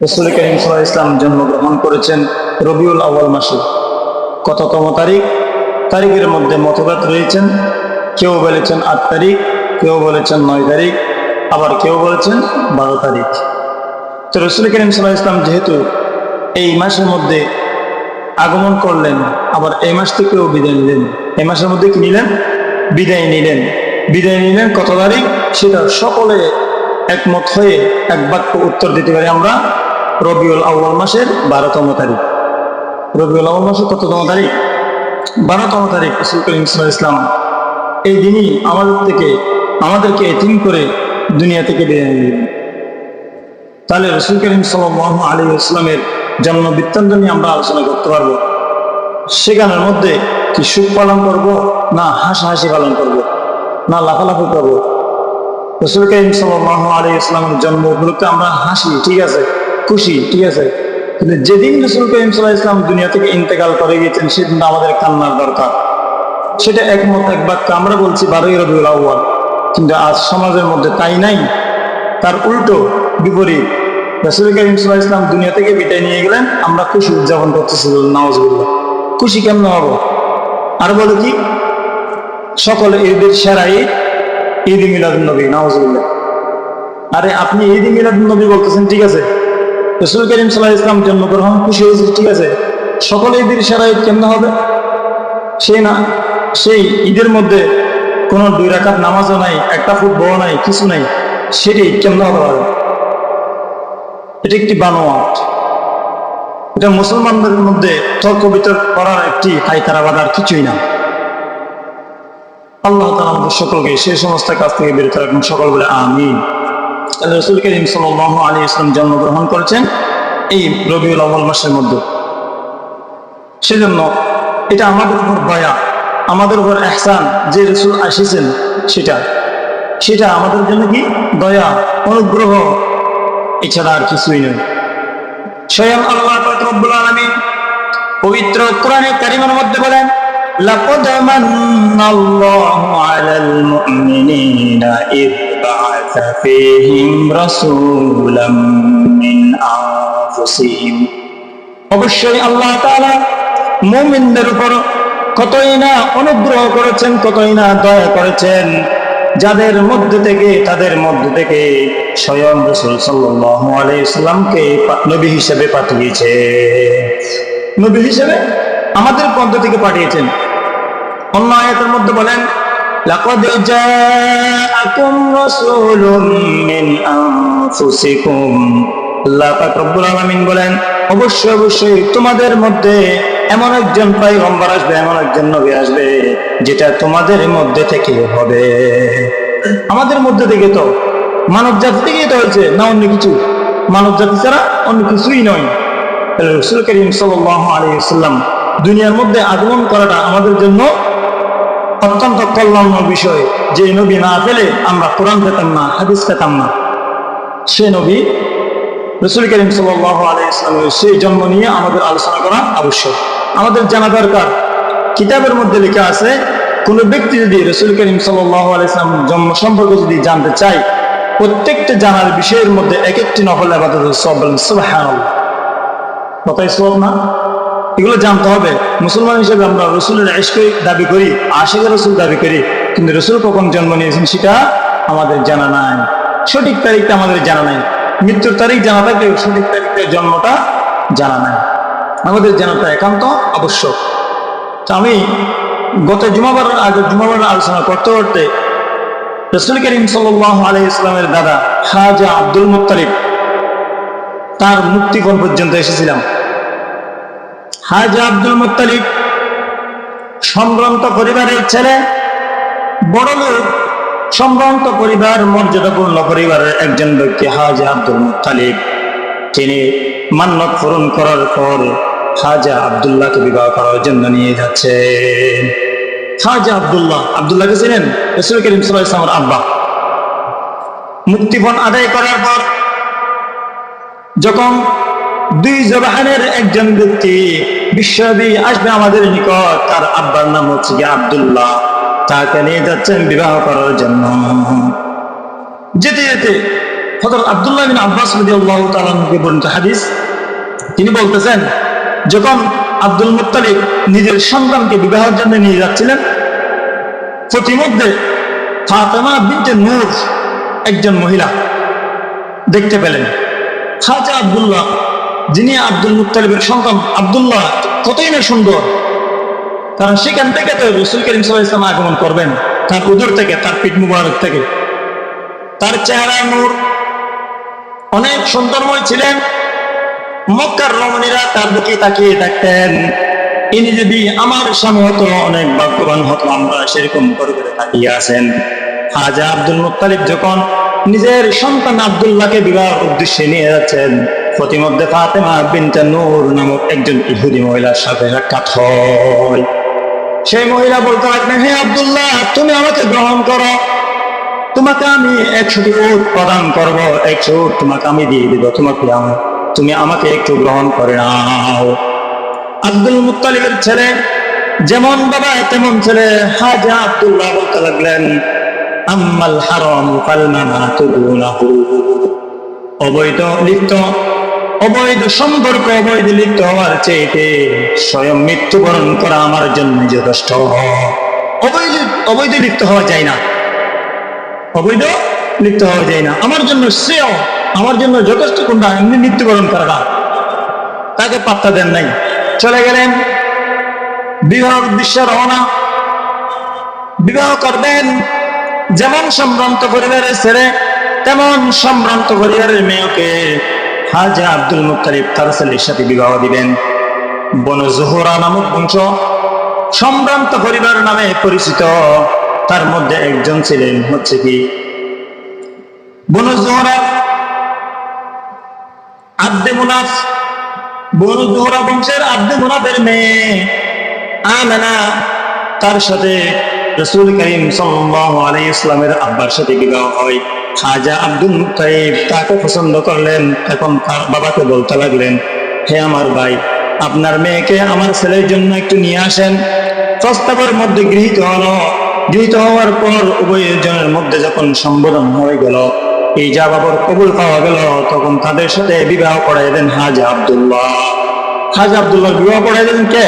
রাসূল কারীম সাল্লাল্লাহু আলাইহি ওয়াসাল্লাম জন্মগ্রহণ করেছেন রবিউল আউয়াল মাসে। কততম তারিখ? তারিখের মধ্যে মতভেদ রয়েছেন। কেউ বলেছেন ৮ তারিখ, কেউ বলেছেন ৯ তারিখ, আবার কেউ বলেছেন ১২ তারিখ। তো রাসূল কারীম সাল্লাল্লাহু আলাইহি ওয়াসাল্লাম যেহেতু এই মাসের মধ্যে আগমন করলেন, আবার এই মাস থেকেও বিদায় নিলেন। এই মাসের মধ্যে কি নিলেন? বিদায় নিলেন। বিদায় নিলেন কত তারিখ? সেটা সকলে একমত হয়ে এক বাক্য উত্তর দিতে পারি আমরা, রবিউল আউয়াল মাসের ১২তম তারিখ। রবিউল আউয়াল মাসের কততম তারিখ? ১২তম তারিখ রাসূল কারীম সাল্লাল্লাহু আলাইহি ওয়াসাল্লাম এই দিনই আমাদেরকে এতিম করে দুনিয়া থেকে বিদায় নিলেন। তাহলে রাসূল কারীম সাল্লাল্লাহু আলাইহি ওয়াসাল্লামের জন্ম বৃত্তান্ত নিয়ে আমরা আলোচনা করতে পারবো। সেখানের মধ্যে কি সুখ পালন করব, না হাসাহাসি পালন করব, না লাফালাফি করব? রাসূল কারীম সাল্লাল্লাহু আলাইহি ওয়াসাল্লামের জন্ম উপলক্ষে আমরা হাসি, ঠিক আছে, খুশি, ঠিক আছে, কিন্তু যেদিন রাসূল কারীম সাল্লাল্লাহু আলাইহি ওয়াসাল্লাম দুনিয়া থেকে ইন্তেকাল করে গিয়েছেন সেদিন আমাদের কান্নার দরকার। সেটা একমত এক বাক্য আমরা বলছি ১২ই রবিউল আউয়াল, কিন্তু আজ সমাজের মধ্যে তাই নাই। তার উল্টো বিপরীত, রাসূল কারীম সাল্লাল্লাহু আলাইহি ওয়াসাল্লাম দুনিয়া থেকে বিদায় নিয়ে গেলেন, আমরা খুশি উদযাপন করতেছি। নাউজুবিল্লাহ। খুশি কেমন হব? আর বলে কি সকলে ঈদের সেরা ঈদ, ঈদ মিলাদুন নবী। নাউজুবিল্লাহ। আরে আপনি ঈদ মিলাদুন নবী বলতেছেন, ঠিক আছে, রাসূল কারীম সাল্লাল্লাহু আলাইহি ওয়াসাল্লাম জন্মগ্রহণ খুশি হয়েছে, ঠিক আছে, সকলে ঈদের সেরা ঈদ কেমন হবে? সেই ঈদের মধ্যে কোনো 2 রাকাত নামাজও নাই, একটা ফুটবল নাই, কিছু নাই, সেটি কেমন হতে পারে? এটা একটি বানোয়াট। এটা মুসলমানদের মধ্যে তর্ক বিতর্ক করার একটি হাইতারা বাঁধার কিছুই না। আল্লাহ তাআলা আমাদের সকলকে সেই সমস্ত কাজ থেকে বিরত রাখুন। সকল বলে আমিন। রাসূল কারীম সাল্লাল্লাহু আলাইহি ওয়াসাল্লাম জন্মগ্রহণ করেছেন এই রবিউল আউয়াল মাসের মধ্যে। সেজন্য এটা আমাদের উপর দয়া, আমাদের উপর ইহসান যে রাসূল আসিছেন, সেটা আমাদের জন্য কি দয়া, অনুগ্রহ, এছাড়া আর কিছুই নয়। স্বয়ং আল্লাহ পাক রব্বুল আলামিন পবিত্র কোরআনে কারীমের মধ্যে বলেন, লাকাদ মান্নাল্লাহু আলাল মুমিনিনা ইয বা'আসা ফীহিম রাসূলাম মিন আনফুসিহিম। অবশ্যই আল্লাহ তাআলা মুমিনদের উপর কতই না অনুগ্রহ করেছেন, কতই না দয়া করেছেন, তাদের মধ্য থেকে স্বয়ং রাসূল সাল্লাল্লাহু আলাইহি ওয়াসাল্লামকে নবী হিসেবে পাঠিয়েছে। নবী হিসেবে আমাদের মধ্য থেকে পাঠিয়েছেন। অন্য আয়াতের মধ্যে বলেন, লাকাদ জাআকুম রাসূলুম মিন আনফুসিকুম। আল্লাহ পাক রব্বুল আলামিন বলেন, অবশ্যই তোমাদের মধ্যে এমন একজন পয়গম্বর আসবে, এমন একজন নবী আসবে, যেটা তোমাদের মধ্যে থেকে হবে। আমাদের মধ্যে থেকে তো, মানব জাতি থেকেই তো হয়েছে, না অন্য কিছু? মানব জাতি ছাড়া অন্য কিছুই নয়। রাসূল কারীম সাল্লাল্লাহু আলাইহি ওয়াসাল্লাম দুনিয়ার মধ্যে আগমন করাটা আমাদের জন্য অত্যন্ত কল্যাণময় বিষয়। যে নবী না পেলে আমরা কোরআন পেতাম না, হাদিস পেতাম না। সে নবী রাসূল কারীম সাল্লাল্লাহু আলাইহি ওয়াসাল্লামের সেই জন্ম নিয়ে আমাদের আলোচনা করা আবশ্যক। আমাদের জানা দরকার। কিতাবের মধ্যে লেখা আছে, কোন ব্যক্তি যদি রাসূল কারীম সাল্লাল্লাহু আলাইহি ওয়াসাল্লামের জন্ম সম্পর্কে যদি জানতে চায়, প্রত্যেকটা জানার বিষয়ের মধ্যে এক একটি নফল ইবাদতের সওয়াব। বলেন সুবহানাল্লাহ। কথাই সওয়াব না? এগুলো জানতে হবে। মুসলমান হিসেবে আমরা রাসূলের ইশক দাবি করি, আশিক রাসূল দাবি করি, কিন্তু রাসূল কখন জন্ম নিয়েছেন সেটা আমাদের জানা নাই। সঠিক তারিখটা আমাদের জানা নাই। মৃত্যুর তারিখ জানা থাকলে সঠিক তারিখের জন্মটা জানা নাই। আমাদের জানাটা একান্ত আবশ্যক। তো আমি গত জুমাবার আলোচনা করতে করতে রাসূল কারীম সাল্লাল্লাহু আলাইহি ওয়াসাল্লামের দাদা খাজা আব্দুল মুত্তালিব, তার মুক্তিপণ পর্যন্ত এসেছিলাম। খাজা আব্দুল মুত্তালিব সম্ভ্রান্ত পরিবারের ছেলে, বড় লোক, সম্ভ্রান্ত পরিবার, মর্যাদাপূর্ণ পরিবারের একজন ব্যক্তি খাজা আব্দুল মুত্তালিব। তিনি মান্নত পূরণ করার পর খাজা আব্দুল্লাহকে বিবাহ করার জন্য নিয়ে যাচ্ছেন। খাজা আব্দুল্লাহকে চিনেন? রাসূল কারীম সাল্লাল্লাহু আলাইহি ওয়াসাল্লামের আব্বা। মুক্তিপণ আদায় করার পর যখন 2 জবাহানের একজন ব্যক্তি বিশ্বনবী আসবে আমাদের নিকট, তার আব্বার নাম হচ্ছে আব্দুল্লাহ, তাকে নিয়ে যাচ্ছেন বিবাহ করার জন্য। যেতে যেতে হযরত আব্দুল্লাহ বিন আব্বাস রাদিয়াল্লাহু তাআলা আনহু বর্ণিত হাদিস, তিনি বলতেছেন, যখন আব্দুল মুত্তালিব নিজের সন্তানকে বিবাহের জন্য নিয়ে যাচ্ছিলেন, প্রতিমধ্যে ফাতেমা বিনতে নূর একজন মহিলা দেখতে পেলেন। খাজা আব্দুল্লাহ, যিনি আব্দুল মুত্তালিবের সন্তান, আব্দুল্লাহ কতই না সুন্দর, কারণ সেখান থেকে তো রাসূল করিম সাল্লাল্লাহু আলাইহি ওয়াসাল্লাম আগমন করবেন, তার উদর থেকে, তার পিঠ মুবারক থেকে। তার চেহারা নূর, অনেক সুন্দরময় ছিলেন। মক্কার রমণীরা তার দিকে তাকিয়ে থাকতেন, ইনি যদি আমার স্বামী হতো অনেক ভাগ্যবান হতো, আমরা সেরকম করে করে তাকিয়ে আছেন। খাজা আব্দুল মুত্তালিব যখন নিজের সন্তান আব্দুল্লাহকে বিবাহের উদ্দেশ্যে নিয়ে যাচ্ছেন, প্রতিমধ্যে ফাতেমা বিনতে নূর নামক একজন ইহুদি মহিলার সাথে সাক্ষাৎ হয়। সেই মহিলা বলতে লাগলেন, হে আব্দুল্লাহ, তুমি আমাকে গ্রহণ করো, তোমাকে আমি 100টি উট প্রদান করব, 100 উট তোমাকে আমি দিয়ে দিব, তুমি আমাকে একটু গ্রহণ করে নাও। আব্দুল মুত্তালিবের ছেলে, যেমন বাবা তেমন ছেলে, খাজা আব্দুল্লাহ বলতে লাগলেন, আম্মাল হারাম ফালমামাতু দুনাহু, অবৈধ সম্পর্ক, অবৈধ লিপ্ত হওয়ার চেয়ে স্বয়ং মৃত্যুবরণ করা আমার জন্য যথেষ্ট। অবৈধ লিপ্ত হওয়া যায় না, অবৈধ লিপ্ত হওয়া যায় না, আমার জন্য শ্রেয়, আমার জন্য যথেষ্ট কোনটা, এমনি মৃত্যুবরণ করাটা। তাকে পাত্তা দেন নাই, চলে গেলেন বিবাহ উদ্দেশ্যে রওনা। বিবাহ করবেন, যেমন সম্ভ্রান্ত পরিবারের ছেলে তেমন সম্ভ্রান্ত পরিবারের মেয়েকে খাজা আব্দুল মুত্তালিব তার ছেলের সাথে বিবাহ দিবেন। বনু জোহরা নামক বংশ, সম্ভ্রান্ত পরিবার নামে পরিচিত। তার মধ্যে একজন ছিলেন হচ্ছে কি বনু জোহরা আব্দে মুনাফ, বনু জোহরা বংশের আব্দে মুনাফের মেয়ে আমেনা, তার সাথে রাসূল করিম সাল্লাল্লাহু আলাইহি ওয়াসাল্লামের আব্বার সাথে বিবাহ হয়। খাজা আব্দুল মুত্তালিব তাকে পছন্দ করলেন। এখন তার বাবাকে বলতে লাগলেন, হে আমার ভাই, আপনার মেয়েকে আমার ছেলের জন্য একটু নিয়ে আসেন। প্রস্তাবের মধ্যে গৃহীত হলো। গৃহীত হওয়ার পর উভয় জনের মধ্যে যখন সম্বোধন হয়ে গেল, এই যা বাবার কবুল পাওয়া গেল, তখন তাদের সাথে বিবাহ করাই দেন খাজা আব্দুল্লাহ। খাজা আব্দুল্লাহ বিবাহ করাই দেন কে?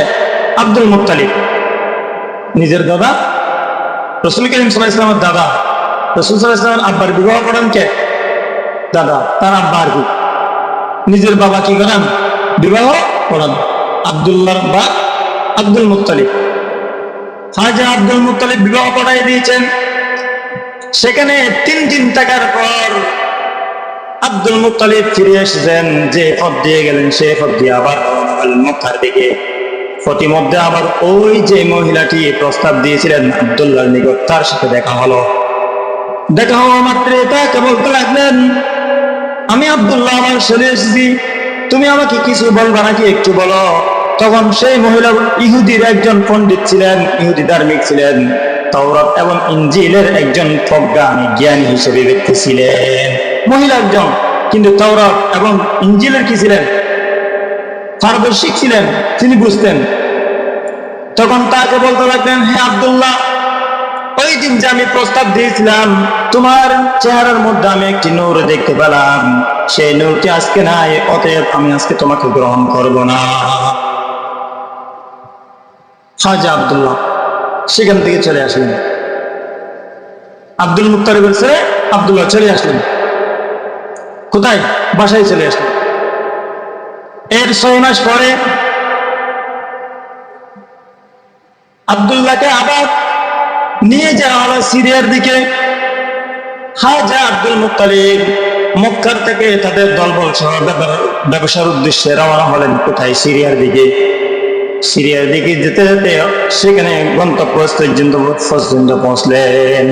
আব্দুল মুত্তালিব, নিজের দাদা, রাসূল করিম সাল্লাল্লাহু আলাইহি ওয়াসাল্লামের দাদা। রাসূল সাল্লাল্লাহু আলাইহি ওয়াসাল্লাম আব্বার বিবাহ করেন কে? দাদা। তার আব্বা আর কি, নিজের বাবা কি করেন? বিবাহ করেন। আব্দুল্লাহর আব্বা আব্দুল মুত্তালিব। খাজা আব্দুল মুত্তালিব বিবাহ করাই দিয়েছেন। সেখানে 3 দিন থাকার পর আব্দুল মুত্তালিব ফিরে এসেছেন। যে পথ দিয়ে গেলেন সে পথ দিয়ে আবার মক্কার দিকে। প্রতিমধ্যে আবার ওই যে মহিলাটি প্রস্তাব দিয়েছিলেন আব্দুল্লাহর নিকট, তার সাথে দেখা হলো। দেখা হওয়া মাত্র তাকে বলতে লাগলেন, আমি আব্দুল্লাহ আমার চলে এসেছি, তুমি আমাকে কিছু বলবা নাকি, একটু বলো। তখন সেই মহিলা ইহুদির একজন পণ্ডিত ছিলেন, ইহুদি ধার্মিক ছিলেন, তাওরাত এবং ইনজিলের একজন প্রজ্ঞানী জ্ঞানী হিসেবে ব্যক্তি ছিলেন। মহিলা একজন, কিন্তু তাওরাত এবং ইনজিলের কি ছিলেন? পারদর্শিক ছিলেন, তিনি বুঝতেন। তখন তাকে বলতে লাগলেন, হে আব্দুল্লাহ, ওই দিন যে আমি প্রস্তাব দিয়েছিলাম, তোমার চেহারার মধ্যে আমি একটি নূর দেখতে পেলাম, সেই নূরটি আজকে নাই, অতএব আমি আজকে তোমাকে গ্রহণ করব না। খাজা আব্দুল্লাহ সেখান থেকে চলে আসলেন। আব্দুল মুত্তালিবের ছেলে আব্দুল্লাহ চলে আসলেন কোথায়? বাসায় চলে আসলেন। এর 6 মাস পরে আব্দুল্লাহকে আবার নিয়ে যাওয়া হলো সিরিয়ার দিকে। খাজা আব্দুল মুত্তালিব মক্কার থেকে তাদের দলবল সহ ব্যবসার উদ্দেশ্যে রওনা হলেন কোথায়? সিরিয়ার দিকে। সিরিয়ার দিকে যেতে যেতে সেখানে গন্তব্যস্থল পর্যন্ত পৌঁছলেন।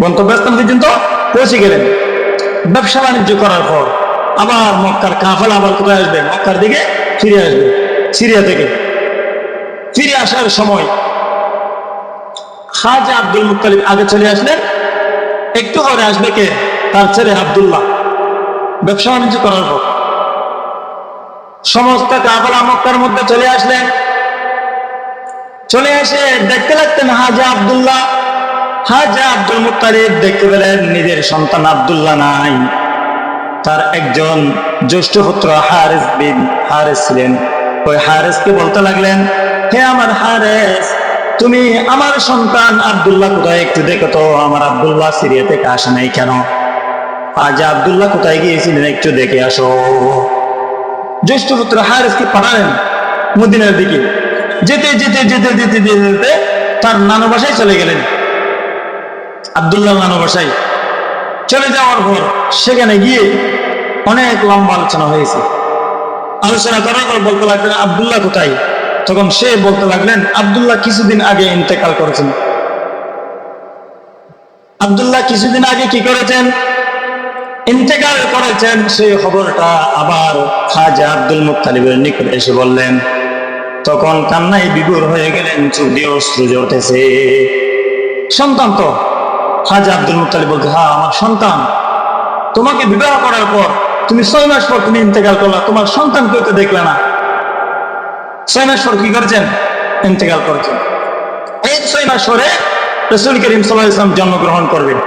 গন্তব্যস্থান পর্যন্ত পৌঁছে গেলেন। ব্যবসা বাণিজ্য করার পর আবার মক্কার কাফেলা আবার কোথায় আসবে? মক্কার দিকে ফিরে আসবে। সিরিয়া থেকে ফিরে আসার সময় খাজা আব্দুল মুত্তালিব আগে চলে আসলেন, একটু পরে আসবে কে? তার ছেলে আব্দুল্লাহ। ব্যবসা বাণিজ্য করার পর সমস্ত কাফেলা মক্কার মধ্যে চলে আসলেন। চলে এসে দেখতে লাগতেন খাজা আব্দুল্লাহ। খাজা আব্দুল মুত্তালিব দেখতে পেলেন নিজের সন্তান আব্দুল্লাহ নাই। তার একজন জ্যেষ্ঠ পুত্র হারিস বিন হারিস ছিলেন। ওই হারিসকে বলতে লাগলেন, হে আমার হারিস, তুমি আমার সন্তান আব্দুল্লাহ কোথায়, একটু দেখো তো, আমার আব্দুল্লাহ সিরিয়া থেকে আসে নাই কেন? আজ আব্দুল্লাহ কোথায় গিয়েছিলেন, একটু দেখে আসো। জ্যেষ্ঠ পুত্র হারিসকে পাঠালেন মদিনার দিকে। যেতে যেতে যেতে যেতে যেতে যেতে তার নানু বাসায় চলে গেলেন। আব্দুল্লাহ নানু বাসায় চলে যাওয়ার পর সেখানে গিয়ে অনেক লম্বা আলোচনা হয়েছে। আলোচনা করার পর বলতে লাগলেন, আব্দুল্লাহ কোথায়? তখন সে বলতে লাগলেন, আব্দুল্লাহ কিছুদিন আগে ইন্তেকাল করেছেন। আব্দুল্লাহ কিছুদিন আগে কি করেছেন? ইন্তেকাল করেছেন। সেই খবরটা আবার খাজা আব্দুল মুত্তালিবের নিকট এসে বললেন। তখন কান্নায় বিভোর হয়ে গেলেন, চোখ দিয়ে অশ্রু ঝরতেছে। সন্তান তো? খাজা আব্দুল মুত্তালিব বলতে, হ্যাঁ আমার সন্তান। তোমাকে বিবাহ করার পর তুমি 6 মাস পর তুমি ইন্তেকাল করলা, তোমার সন্তানকে তো দেখলে না। 6 মাস পর কি করেছেন? ইন্তেকাল করেছেন। এই 6 মাস পরে রাসূল করিম সাল্লাল্লাহু আলাইহি ওয়াসাল্লাম জন্মগ্রহণ করবেন।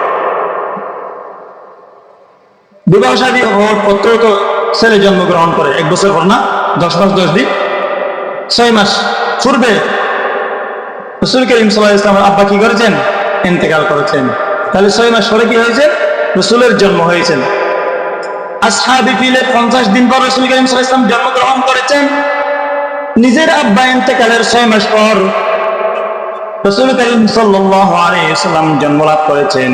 বিবাহ শাদী হওয়ার পত্র তো ছেলে জন্মগ্রহণ করে 1 বছর পর না, 10 মাস 10 দিন, 6 মাস পূর্বে রাসূল করিম সাল্লাল্লাহু আলাইহি ওয়াসাল্লামের আব্বা কি করেছেন? ইন্তেকাল করেছেন। তাহলে 6 মাস পরে কি হয়েছে? রাসূলের জন্ম হয়েছে। আসহাবী ফিলে 50 দিন পর রাসূল করিম সাল্লাল্লাহু আলাইহি ওয়াসাল্লাম জন্মগ্রহণ করেছেন। নিজের আব্বা ইন্তেকালের 6 মাস পর রাসূল করিম সাল্লাল্লাহু আলাইহি ওয়াসাল্লাম জন্মলাভ করেছেন।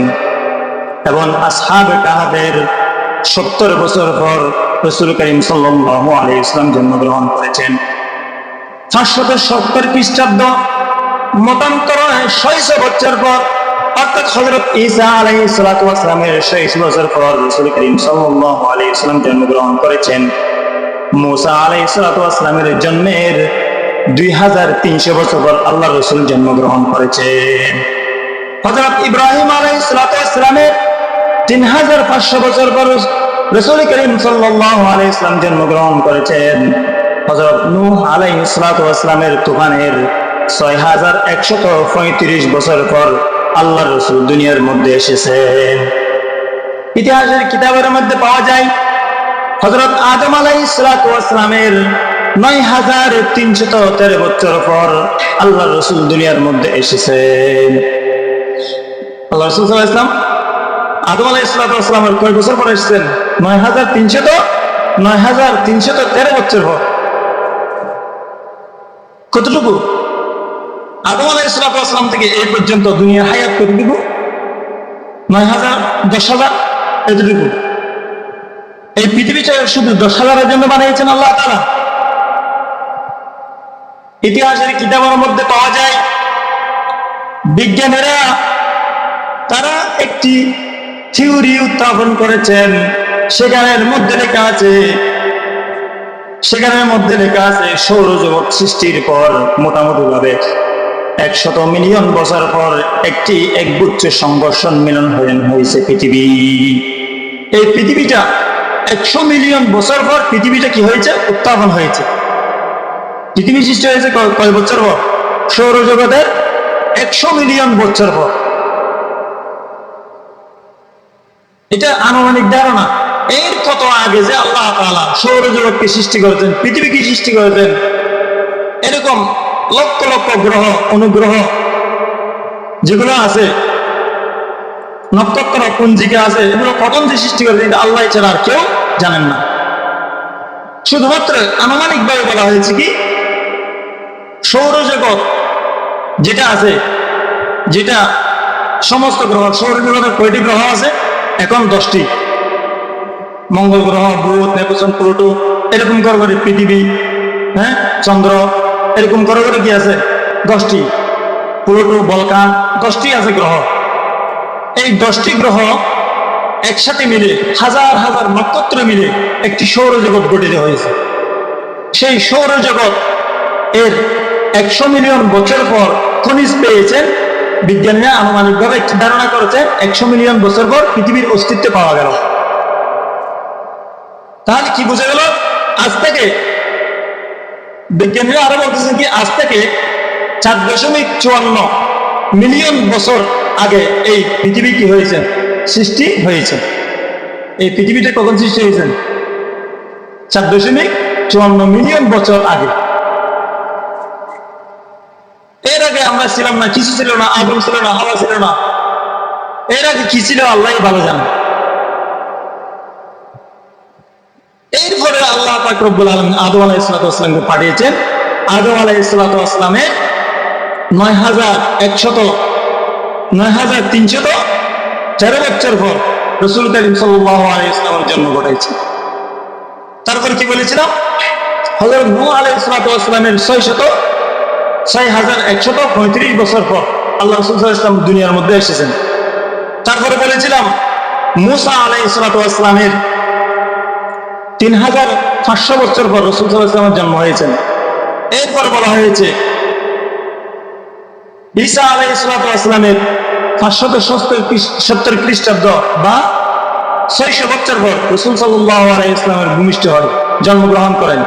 এবং আসহাবে কাহাফের 70 বছর পর রাসূল করিম সাল্লাল্লাহু আলাইহি ওয়াসাল্লাম জন্মগ্রহণ করেছেন। 570 খ্রিস্টাব্দ মতান্তর 600 বছর পর, অর্থাৎ হযরত ঈসা আলাইহিস সালাতু ওয়াস সালামের 600 বছর পর রাসূল করিম সাল্লাল্লাহু আলাইহি ওয়াসাল্লাম জন্মগ্রহণ করেছেন। মুসা আলাইহিস সালাতু ওয়াস সালামের জন্মের 2300 বছর পর আল্লাহর রাসূল জন্মগ্রহণ করেছেন। হযরত ইব্রাহিম আলাইহিস সালাতু ওয়াস সালামের 3500 বছর পর রাসূল করিম সাল্লাল্লাহু আলাইহি ওয়াসাল্লাম জন্মগ্রহণ করেছেন। হযরত নূহ আলাইহিস সালাতু ওয়াস সালামের তুফানের 6135 বছর পর আল্লাহর রাসূল দুনিয়ার মধ্যে এসেছেন। ইতিহাসের কিতাবের মধ্যে পাওয়া যায় হযরত আদম আলাইহিস সালাতু ওয়াস সালামের 9313 বছর পর আল্লাহর রাসূল দুনিয়ার মধ্যে এসেছেন। আল্লাহ রাসূল সাল্লাল্লাহু আলাইহি ওয়াসাল্লাম আদম আলাইহিস সালাতু ওয়াস সালামের কয় বছর পর এসেছেন? 9313 বছর পর। কতটুকু? আদম আলাইহিস সালাতু ওয়াস সালাম থেকে এই পর্যন্ত দুনিয়ার হায়াত কতটুকু? 9000, 10000, এতটুকু। এই পৃথিবীটা শুধু 10,000-এর জন্য বানিয়েছেন আল্লাহ তাআলা। ইতিহাসের কিতাবের মধ্যে পাওয়া যায় বিজ্ঞানীরা তারা একটি থিওরি উত্থাপন করেছেন। সেখানের মধ্যে লেখা আছে সৌরজগৎ সৃষ্টির পর মোটামুটি ভাবে 100 মিলিয়ন বছর পর একটি একগুচ্ছ সংঘর্ষণ মিলন হয়েছে পৃথিবী। এই পৃথিবীটা 100 মিলিয়ন বছর পর পৃথিবীটা কি হয়েছে? উত্থাপন হয়েছে। পৃথিবী সৃষ্টি হয়েছে কয় বছর পর? সৌরজগতের 100 মিলিয়ন বছর পর। এটা আনুমানিক ধারণা। এর কত আগে যে আল্লাহ তাআলা সৌরজগৎকে সৃষ্টি করেছেন, পৃথিবীকে সৃষ্টি করেছেন, এরকম লক্ষ লক্ষ গ্রহ অনুগ্রহ যেগুলো আছে, নক্ষত্র পুঞ্জিকা আছে, এগুলো কখন যে সৃষ্টি করেছেন আল্লাহ ছাড়া আর কেউ জানেন না। শুধুমাত্র আনুমানিক ভাবে বলা হয়েছে কি সৌরজগৎ যেটা আছে, যেটা সমস্ত গ্রহ, সৌরজগতের কয়টি গ্রহ আছে? এখন 10টি। মঙ্গল গ্রহ, বুধ, নেপচুন, প্লুটো, এরকম করে পৃথিবী, হ্যাঁ, চন্দ্র, এরকম করে কি আছে? 10টি। প্লুটো, বলকান, 10টি আছে গ্রহ। এই 10টি গ্রহ একসাথে মিলে হাজার হাজার নক্ষত্র মিলে একটি সৌরজগৎ গঠিত হয়েছে। সেই সৌরজগৎ এর 100 মিলিয়ন বছর পর খনিজ পেয়েছেন বিজ্ঞানীরা। আনুমানিকভাবে একটি ধারণা করেছে 100 মিলিয়ন বছর পর পৃথিবীর অস্তিত্ব পাওয়া গেল। তাহলে কি বোঝা গেল? আজ থেকে বিজ্ঞানীরা আরো বলতেছেন কি আজ থেকে 4.54 মিলিয়ন বছর আগে এই পৃথিবী কি হয়েছে? সৃষ্টি হয়েছে। এই পৃথিবীটা কখন সৃষ্টি হয়েছেন? 4.54 মিলিয়ন বছর আগে। এর আগে আমরা ছিলাম না, কিছু ছিল না, আগুন ছিল না, হাওয়া ছিল না। এর আগে কি ছিল আল্লাহ ভালো জানে। এরপরে আল্লাহ পাক রব্বুল আলামিন আদম আলাইহিস সালামকে পাঠিয়েছেন। আদম আলাইহিস সালামের 9,313 বছর পর রাসূল করিম সাল্লাল্লাহু আলাইহি ওয়াসাল্লামের জন্ম ঘটেছে। তারপর কি বলেছিলাম? হযরত নূহ আলাইহিস সালামের 6,135 বছর পর আল্লাহ রাসূল সাল্লাল্লাহু আলাইহি ওয়াসাল্লাম দুনিয়ার মধ্যে এসেছেন। তারপরে বলেছিলাম মূসা আলাইহিস সালামের 3,500 বছর পর রাসূল সাল্লাল্লাহু আলাইহি ওয়াসাল্লামের জন্ম হয়েছে। এরপর বলা হয়েছে ঈসা আলাইহিস সালামের 570 খ্রিস্টাব্দ বা 600 বছর পর রাসূল সাল্লাল্লাহু আলাইহি ওয়াসাল্লামের ভূমিষ্ঠ হয়, জন্মগ্রহণ করেন।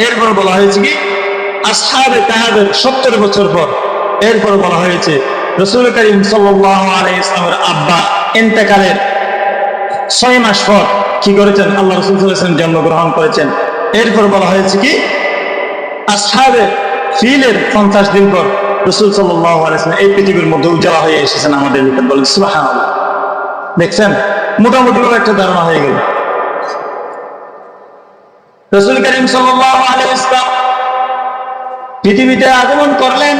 এরপর বলা হয়েছে কি আসহাবে কাহাবের 70 বছর পর। এরপর বলা হয়েছে রাসূল করিম সাল্লাল্লাহু আলাইহি ওয়াসাল্লামের আব্বা ইন্তেকালের 6 মাস পর কি করেছেন? আল্লাহ রাসূল সাল্লাল্লাহু আলাইহি ওয়াসাল্লাম জন্মগ্রহণ করেছেন। এরপর বলা হয়েছে কি আসহাবে ফিলের 50 দিন পর রাসূল সাল্লাল্লাহু আলাইহি ওয়াসাল্লাম এই পৃথিবীর মধ্যে উজালা হয়ে এসেছেন আমাদের নিকট। বলেন সুবহানাল্লাহ। দেখছেন, মোটামুটি একটা ধারণা হয়ে গেল। রাসূল করিম সাল্লাল্লাহু আলাইহি ওয়াসাল্লাম পৃথিবীতে আগমন করলেন।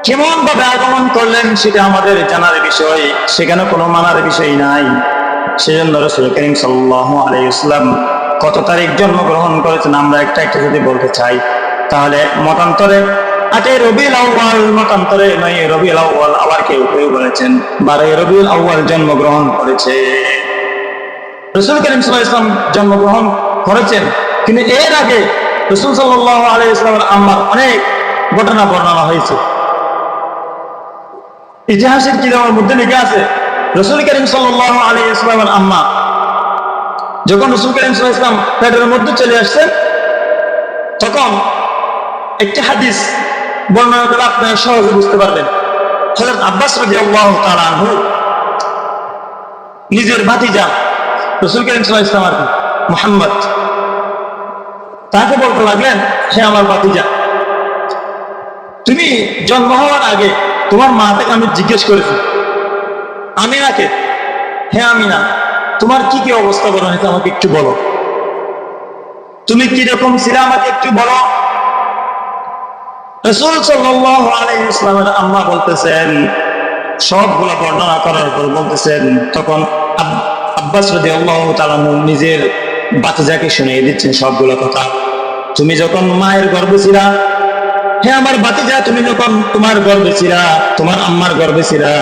কেমন ভাবে আগমন করলেন সেটা আমাদের জানার বিষয়, সেখানে কোনো মানার বিষয় নাই। সেজন্য রাসূল করিম সাল্লাল্লাহু আলাইহি ওয়াসাল্লাম কত তারিখ জন্মগ্রহণ করেছেন আমরা একটা একটা যদি বলতে চাই, তাহলে মতান্তরে 8 রবিউল আউয়াল, মতান্তরে 9 রবিউল আউয়াল, আবার কেউ কেউ বলেছেন 12 রবিউল আউয়াল জন্মগ্রহণ করেছে। রাসূল করিম সাল্লাল্লাহু আলাইহি ওয়াসাল্লাম জন্মগ্রহণ করেছেন, কিন্তু এর আগে রাসূল সাল্লাল্লাহু আলাইহি ওয়াসাল্লামের আম্মার অনেক ঘটনা বর্ণনা হয়েছে। ইতিহাসের কিতাবের মধ্যে লেখা আছে রাসূল করিম সাল্লাল্লাহু আলাইহি ওয়াসাল্লামের আম্মা যখন রাসূল করিম সাল্লাল্লাহু আলাইহি ওয়াসাল্লাম পেটের মধ্যে চলে আসছেন, তখন একটি হাদিস বর্ণনা করে আপনারা সহজে বুঝতে পারবেন। হযরত আব্বাস রাদিয়াল্লাহু তাআলা আনহু নিজের ভাতিজা রাসূল করিম সাল্লাল্লাহু আলাইহি ওয়াসাল্লাম মুহাম্মদ, তাকে বলতে লাগলেন, হে আমার ভাতিজা, তুমি জন্ম হওয়ার আগে তোমার মা থেকে আমি জিজ্ঞেস করেছি আমিনাকে, হে আমিনা, তোমার কি কি অবস্থা বলো হয়েছে আমাকে একটু বলো, তুমি কি রকম ছিলে আমাকে একটু বলো। রাসূল সাল্লাল্লাহু আলাইহি ওয়াসাল্লামের আম্মা বলতেছেন, সবগুলা বর্ণনা করার পর বলতেছেন, তখন আব্বাস রাদিয়াল্লাহু তাআলা নিজের ভাতিজাকে শুনিয়ে দিচ্ছেন সবগুলা কথা। তুমি যখন মায়ের গর্ভে ছিলা, হে আমার ভাতিজা, তুমি যখন তোমার গর্ভে ছিলা, তোমার আম্মার গর্ভে ছিলা,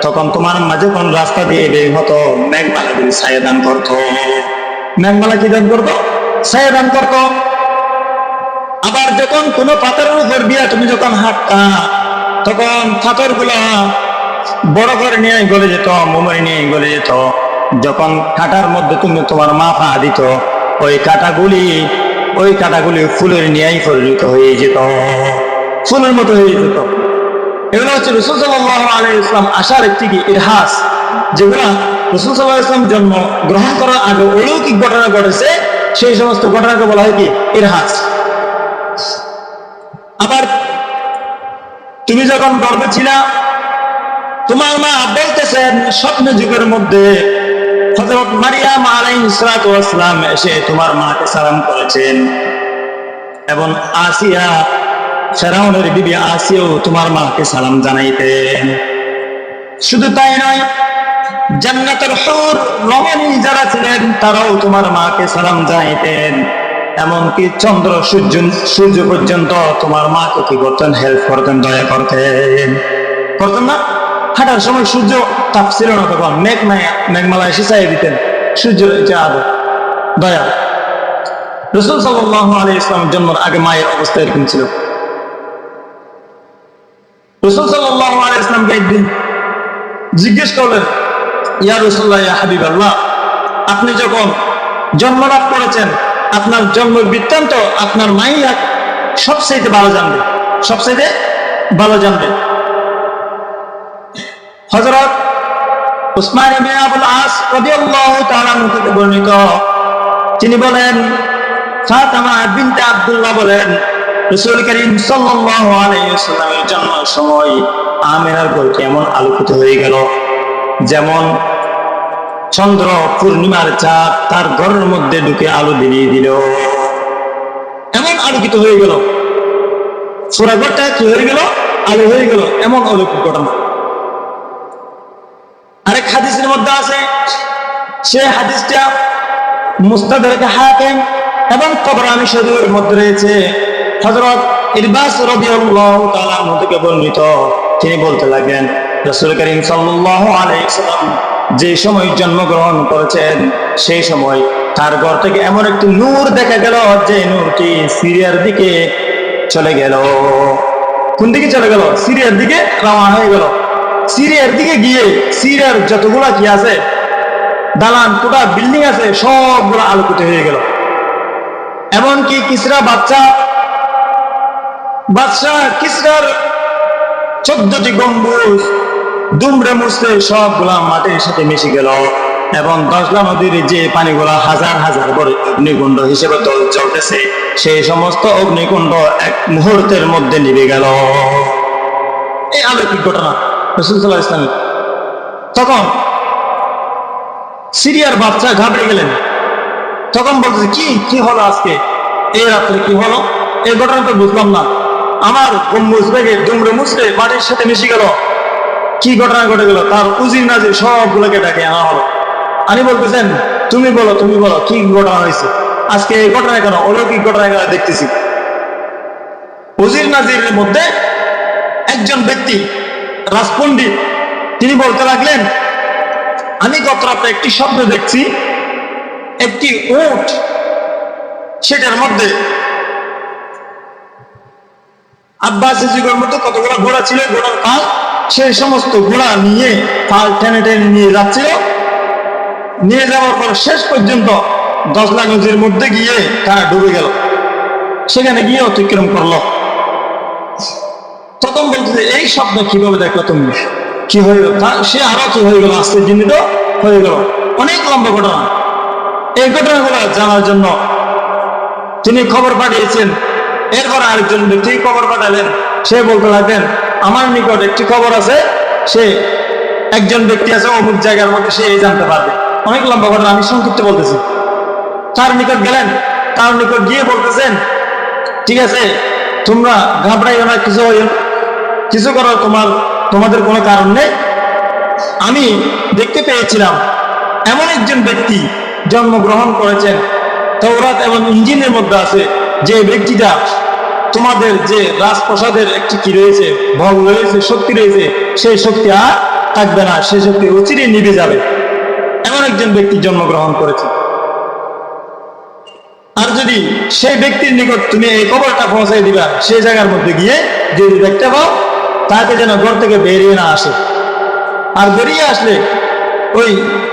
তখন তোমার আম্মা যখন রাস্তা দিয়ে বের হতো, মেঘমালা দিয়ে ছায়া দান করতো। মেঘমালা কি দান করতো? ছায়া দান করতো। আবার যখন কোনো পাথরের উপর দিয়া তুমি যখন হাঁটতা, তখন পাথর গুলা বড় করে নিয়ে গলে যেত, মোমরে নিয়ে গলে যেত। যখন কাঁটার মধ্যে তুমি তোমার মা পা দিত, ওই কাঁটাগুলি ফুলের নিয়েই পরিণত হয়ে যেত, ফুলের মতো হয়ে যেত। এগুলো হচ্ছে রাসূল সাল্লাল্লাহু আলাইহি ওয়াসাল্লাম আসার একটি ইতিহাস, যেগুলা রাসূল সাল্লাল্লাহু আলাইহি ওয়াসাল্লাম জন্ম গ্রহণ করার আগে অলৌকিক ঘটনা ঘটেছে, সেই সমস্ত ঘটনাকে বলা হয় কি ইতিহাস। আবার তুমি যখন গর্ভে ছিলা, তোমার মা বলতেছেন স্বপ্ন যুগের মধ্যে হযরত মারিয়াম আলাইহিস সালাতু ওয়াস সালাম এসে তোমার মাকে সালাম করেছেন, এবং আসিয়া ফেরাউনের বিবি আসিয়াও তোমার মাকে সালাম জানাইতেন। শুধু তাই নয়, জান্নাতের হুর রমণী যারা ছিলেন তারাও তোমার মাকে সালাম জানাইতেন। এমনকি চন্দ্র সূর্য পর্যন্ত তোমার মাকে কি করতেন? হেল্প করতেন, দয়া করতেন না? হাঁটার সময় সূর্য তাপ ছিল না, তখন মেঘমালা এসে চাইয়ে দিতেন, সূর্যের যে আলো, দয়া। রাসূল সাল্লাল্লাহু আলাইহি ওয়াসাল্লামের জন্মের আগে মায়ের অবস্থা এরকম ছিল। রাসূল সাল্লাল্লাহু আলাইহি ওয়াসাল্লামকে একদিন জিজ্ঞেস করলেন, ইয়া রাসূলুল্লাহ, ইয়া হাবিবাল্লাহ, আপনি যখন জন্ম লাভ করেছেন, আপনার জন্মের বৃত্তান্ত আপনার মাই সবচাইতে ভালো জানবে। হযরত উসমান ইবনে আবুল আস রাদিয়াল্লাহু তাআলা আনহু থেকে বর্ণিত, তিনি বলেন, ফাতিমা বিনতে আব্দুল্লাহ বলেন, রাসূল করিম সাল্লাল্লাহু আলাইহি ওয়াসাল্লামের জন্মের সময় আমিনার ঘরটি এমন আলোকিত হয়ে গেল যেমন চন্দ্র পূর্ণিমার চাঁদ তার ঘরের মধ্যে ঢুকে আলো দিয়ে দিল, এমন আলোকিত হয়ে গেল, পুরা ঘরটা কি হয়ে গেল, আলো হয়ে গেল, এমন অলৌকিক ঘটনা। আরেক হাদিসের মধ্যে আছে, সে হাদিসটা মুস্তাদরাক হাকিম এবং তাবরানী শরীফের মধ্যে রয়েছে। হযরত ইরবাস রাদিয়াল্লাহু তাআলা আনহু থেকে বর্ণিত, তিনি বলতে লাগলেন, রাসূল করিম সাল্লাল্লাহু আলাইহি ওয়াসাল্লাম যে সময় জন্মগ্রহণ করেছেন সেই সময় তার ঘর থেকে এমন একটি নূর দেখা গেল যে নূরটি সিরিয়ার দিকে চলে গেল। কোন দিকে চলে গেল? সিরিয়ার দিকে রওনা হয়ে গেল। সিরিয়ার দিকে গিয়ে সিরিয়ার যতগুলা কি আছে দালান কোটা বিল্ডিং আছে সবগুলো আলোকিত হয়ে গেল। এমনকি কিসরা বাদশাহ কিসরার 14টি গম্বুজ দুমড়ে মুছড়ে সবগুলা মাটির সাথে মিশে গেল এবং দজলা নদীর যে পানিগুলা হাজার হাজার করে অগ্নিকুণ্ড হিসেবে চলতেছে সেই সমস্ত অগ্নিকুণ্ড এক মুহূর্তের মধ্যে নিভে গেল। এই অলৌকিক ঘটনা রাসূল সাল্লাল্লাহু আলাইহি ওয়াসাল্লাম। তখন সিরিয়ার বাদশা ঘাবড়ে গেলেন, তখন বলতেছে, কি হলো আজকে, এই রাত্রে কি হলো, এই ঘটনা তো বুঝলাম না, আমার গম্বুজ ভেঙে দুমড়ে মুছড়ে মাটির সাথে মিশে গেল, কি ঘটনা ঘটে গেল? তার উজির নাজির সবগুলোকে ডাকে আনা হলো। আমি বলতেছেন, তুমি বলো কি ঘটনা হয়েছে আজকে, এই ঘটনা কেন, অলৌকিক ঘটনা কেন দেখতেছি। উজির নাজিরের মধ্যে একজন ব্যক্তি রাজপণ্ডিত, তিনি বলতে লাগলেন, আমি গত রাতে একটি স্বপ্ন দেখছি, একটি উট, সেটার মধ্যে আব্বাসী যুগের মতো কতগুলো ঘোড়া ছিল, ঘোড়ার পাল, সেই সমস্ত ঘোড়া নিয়ে পাল টেনে টেনে নিয়ে যাচ্ছিল। নিয়ে যাওয়ার পর শেষ পর্যন্ত দজলা নদীর মধ্যে গিয়ে তারা ডুবে গেল, সেখানে গিয়ে অতিক্রম করলো। তখন বলতেছে, এই স্বপ্ন কিভাবে দেখলো তুমি, কি হয়ে গেল? সে আরো কি হয়ে গেল, আশ্চর্যজনিত হয়ে গেল। অনেক লম্বা ঘটনা। এই ঘটনাগুলো জানার জন্য তিনি খবর পাঠিয়েছেন। এরপর আরেকজন ব্যক্তি খবর পাঠালেন, সে বলতে লাগলেন, আমার নিকট একটি খবর আছে, সে একজন ব্যক্তি আছে অমুক জায়গার মধ্যে, সে এই জানতে পারবে। অনেক লম্বা ঘটনা, আমি সংক্ষিপ্ত বলতেছি। তার নিকট গেলেন, তার নিকট গিয়ে বলতেছেন, ঠিক আছে, তোমরা ঘাবড়াইও না, কিছু করার তোমাদের কোনো কারণ নেই। আমি দেখতে পেয়েছিলাম এমন একজন ব্যক্তি জন্মগ্রহণ করেছেন, তাওরাত এবং ইনজিলের মধ্যে আছে, যে ব্যক্তিটা তোমাদের যে রাজপ্রাসাদের একটি কি রয়েছে, ভোগ রয়েছে, শক্তি রয়েছে, সেই শক্তি আর থাকবে না, সেই শক্তি অচিরেই নিভে যাবে। এমন একজন ব্যক্তি জন্মগ্রহণ করেছে। আর যদি সেই ব্যক্তির নিকট তুমি এই খবরটা পৌঁছাই দিবা, সেই জায়গার মধ্যে গিয়ে যদি দেখতে পাও, তাকে যেন ঘর থেকে বেরিয়ে না আসে। আর বেরিয়ে আসলে ওই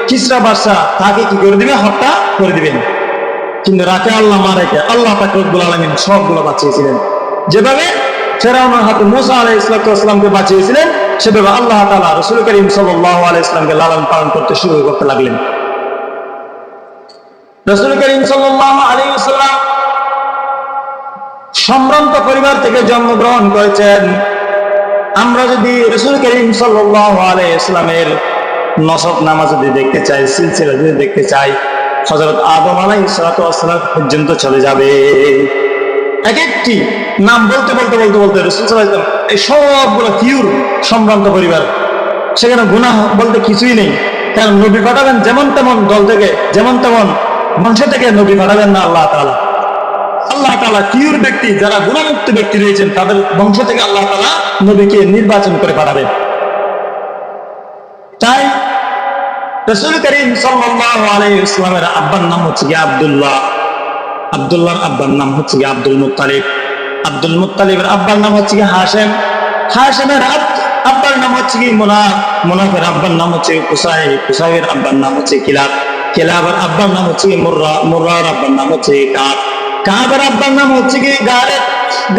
কিসরা বাদশা তাকে কি করে দিবে, হত্যা করে দিবেন। কিন্তু রাতে আল্লাহ মারেকে আল্লাহ পাক রব্বুল আলামিন সবগুলো বাঁচিয়েছিলেন। যেভাবে ফেরাউনের হাতে মুসা আলাইহিস সালামকে বাঁচিয়েছিলেন, সেভাবে আল্লাহ তাআলা রাসূল করিম সাল্লাল্লাহু আলাইহি ওয়াসাল্লামকে লালন পালন করতে শুরু করতে লাগলেন। রাসূল করিম সাল্লাল্লাহু আলাইহি ওয়াসাল্লাম সম্ভ্রান্ত পরিবার থেকে জন্মগ্রহণ করেছেন। আমরা যদি রাসূল করিম সাল্লাল্লাহু আলাইহি ওয়াসাল্লামের নসব নামা যদি দেখতে চাই, সিলসিলা যদি দেখতে চাই, হযরত আদম আলাইহিস সালাতু ওয়াস সালাম পর্যন্ত চলে যাবে। এক একটি নাম বলতে রাসূল সাল্লাল্লাহু আলাইহি ওয়াসাল্লাম এই সবগুলো পিওর সম্ভ্রান্ত পরিবার, সেখানে গুনাহ বলতে কিছুই নেই। কারণ নবী পাঠাবেন যেমন তেমন দল থেকে, যেমন তেমন বংশ থেকে নবী পাঠাবেন না আল্লাহ তাআলা। আল্লাহ তাআলা পিওর ব্যক্তি, যারা গুনাহমুক্ত ব্যক্তি রয়েছেন, তাদের বংশ থেকে আল্লাহ তাআলা নবীকে নির্বাচন করে পাঠাবেন। তাই রাসূল করিম সাল্লাল্লাহু আলাইহি ওয়াসাল্লামের আব্বার নাম হচ্ছে কি আব্দুল্লাহ, আব্দুল্লাহর আব্বার নাম হচ্ছে কি আব্দুল মুত্তালিব, আব্দুল মুত্তালিবের আব্বার নাম হচ্ছে কি হাশেম, হাশেমের আব্বার নাম হচ্ছে কি মুনাফ, মুনাফের আব্বার নাম হচ্ছে কুসাই, কুসাইয়ের আব্বার নাম হচ্ছে কিলাব, কিলাবের আব্বার নাম হচ্ছে কি মুররা, মুররার আব্বার নাম হচ্ছে কাব, কাবের আব্বার নাম হচ্ছে কি গালিব,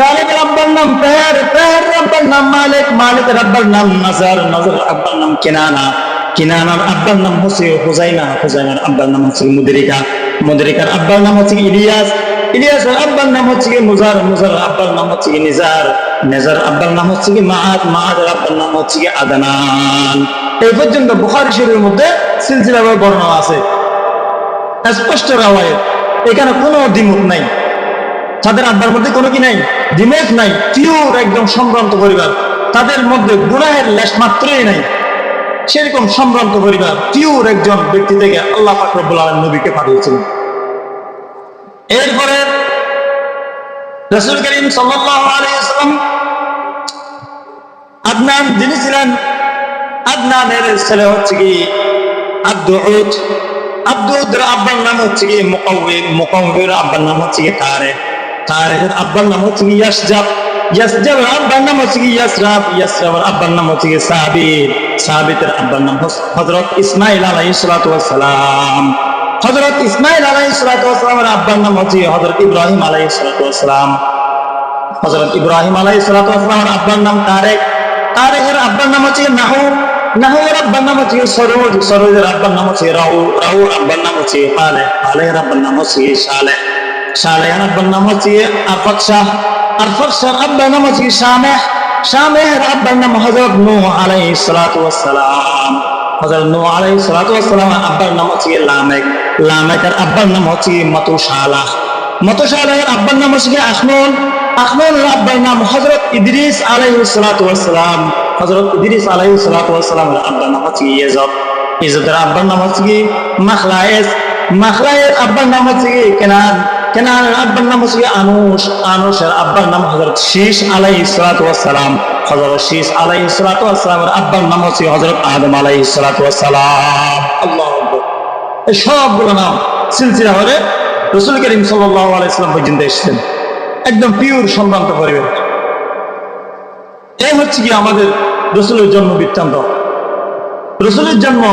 গালিবের আব্বার নাম ফের, ফের আব্বার নাম মালিক, মালিকের আব্বার নাম নাজার, নাজার আব্বার নাম কিনানা, কিনানার আব্বার নাম হচ্ছে হুজাইমা, হুজাইমার আব্বার নাম হচ্ছে মুদরিকা, মুদরিকার আব্বার নাম হচ্ছে ইলিয়াস, ইলিয়াসের আব্বার নাম হচ্ছে মুজার, মুজার আব্বার নাম হচ্ছে নিজার, নেজার আব্বার নাম হচ্ছে মাআদ, মাআদের আব্বার নাম হচ্ছে আদনান। এই পর্যন্ত বুখারী শরীফের মধ্যে সিলসিলাভাবে বর্ণনা আছে, স্পষ্ট রাওয়ায়াত, এখানে কোনো দ্বিমত নাই, তাদের আব্বার মধ্যে কোনো কি নাই, দ্বিমত নাই, পিওর একদম সম্ভ্রান্ত পরিবার, তাদের মধ্যে গুনাহের লেশ মাত্রই নাই, সেরকম সম্ভ্রান্ত পরিবার, পিওর একজন ব্যক্তি থেকে আল্লাহ পাক রব্বুল আলামিন নবীকে পাঠিয়েছিলেন। এরপরে রাসূল করিম সাল্লাল্লাহু আলাইহি ওয়াসাল্লাম আদনান যিনি ছিলেন, আদনানের ছেলে হচ্ছে কি আব্দুউদ, আব্দুউদের আব্বার নাম হচ্ছে কি মুকাউবির, মুকাউবির আব্বার নাম হচ্ছে কি তারেক, তারেকের আব্বার নাম হচ্ছে কি ইয়াসজাব, ইয়াসজাবের আব্বার নাম হচ্ছে কি ইয়াসরাব, ইয়াসরাবের আব্বার নাম হচ্ছে কি সাবিত, সাবিতের আব্বার নাম হযরত ইসমাঈল আলাইহিস সালাতু ওয়াস সালাম, হযরত ইসমাঈল আলাইহিস সালাতু ওয়াস সালামের আব্বার নাম হচ্ছে হযরত ইব্রাহিম আলাইহিস সালাতু ওয়াস সালাম, হযরত ইব্রাহিম আলাইহিস সালাতু ওয়াস সালামের আব্বার নাম তারেক, তারেকের আব্বার নাম হচ্ছে নাহু, নাহুর আব্বার নাম হচ্ছে সরোজ, সরোজের আব্বার নাম হচ্ছে রাউ, রাউর আব্বার নাম হচ্ছে ফালেহ, ফালেহের আব্বার নাম হচ্ছে শালেহ, শালেহের আব্বার নাম হচ্ছে আরফাকশাহ, আরফাকশাহর আব্বার নাম হচ্ছে শামেহ, শামেহের আব্বার নাম হযরত নূহ আলাইহিস সালাতু ওয়াস সালাম, হযরত নূহ আলাইহিস সালাতু ওয়াস সালামের আব্বার নাম হচ্ছে লামেক, লামেকের আব্বার নাম হচ্ছে মাতুশালাহ, মাতুশালাহের আব্বার নাম হচ্ছে আখনুন, আখনুনের আব্বার নাম হযরত ইদ্রিস আলাইহিস সালাতু ওয়াস সালাম, হযরত ইদ্রিস আলাইহিস সালাতু ওয়াস সালামের আব্বার নাম হচ্ছে ইয়েজদ, ইয়েজদের আব্বার নাম হচ্ছে মাখলায়েস, মাখলায়ের আব্বার নাম হচ্ছে কেনান, কেনানের আব্বার নাম হচ্ছে আনুশ, আনুশের আব্বার নাম হযরত শীশ আলাইহিস সালাতু ওয়াস সালাম, হযরত শীশ আলাইহিস সালাতু ওয়াস সালামের আব্বার নাম হচ্ছে হযরত আদম আলাইহিস সালাতু ওয়াস সালাম। আল্লাহু আকবার। এই সবগুলো নাম সিলসিলা হয়ে রাসূল করিম সাল্লাল্লাহু আলাইহি ওয়াসাল্লাম পর্যন্ত এসেছেন, একদম পিওর সম্ভ্রান্ত পরিবার। এই হচ্ছে কি আমাদের রাসূলের জন্ম বৃত্তান্ত, রাসূলের জন্ম,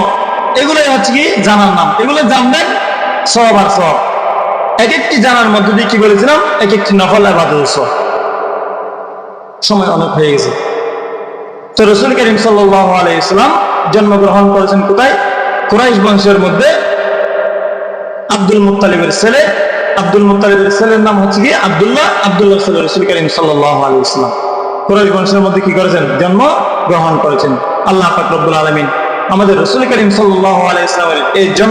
এগুলোই হচ্ছে কি জানার নাম, এগুলো জানবেন সওয়াব আর সওয়াব। এক একটি জানার মধ্যে দিয়ে কি বলেছিলাম, এক একটি নফল ইবাদত। সময় অনেক হয়ে গেছে। তো রাসূল করিম সাল্লাল্লাহু আলাইহি ওয়াসাল্লাম জন্মগ্রহণ করেছেন কোথায়? কুরাইশ বংশের মধ্যে আব্দুল মুত্তালিবের ছেলে, আব্দুল মুত্তালিবের ছেলের নাম হচ্ছে কি আব্দুল্লাহ, আব্দুল্লাহর ছেলে রাসূল করিম সাল্লাল্লাহু আলাইহি ওয়াসাল্লাম কুরাইশ বংশের মধ্যে কি করেছেন? জন্ম গ্রহণ করেছেন। আল্লাহ পাক রব্বুল আলামিন আমাদের রাসূল করিম সাল্লাল্লাহু আলাইহি ওয়াসাল্লামের এই জন্ম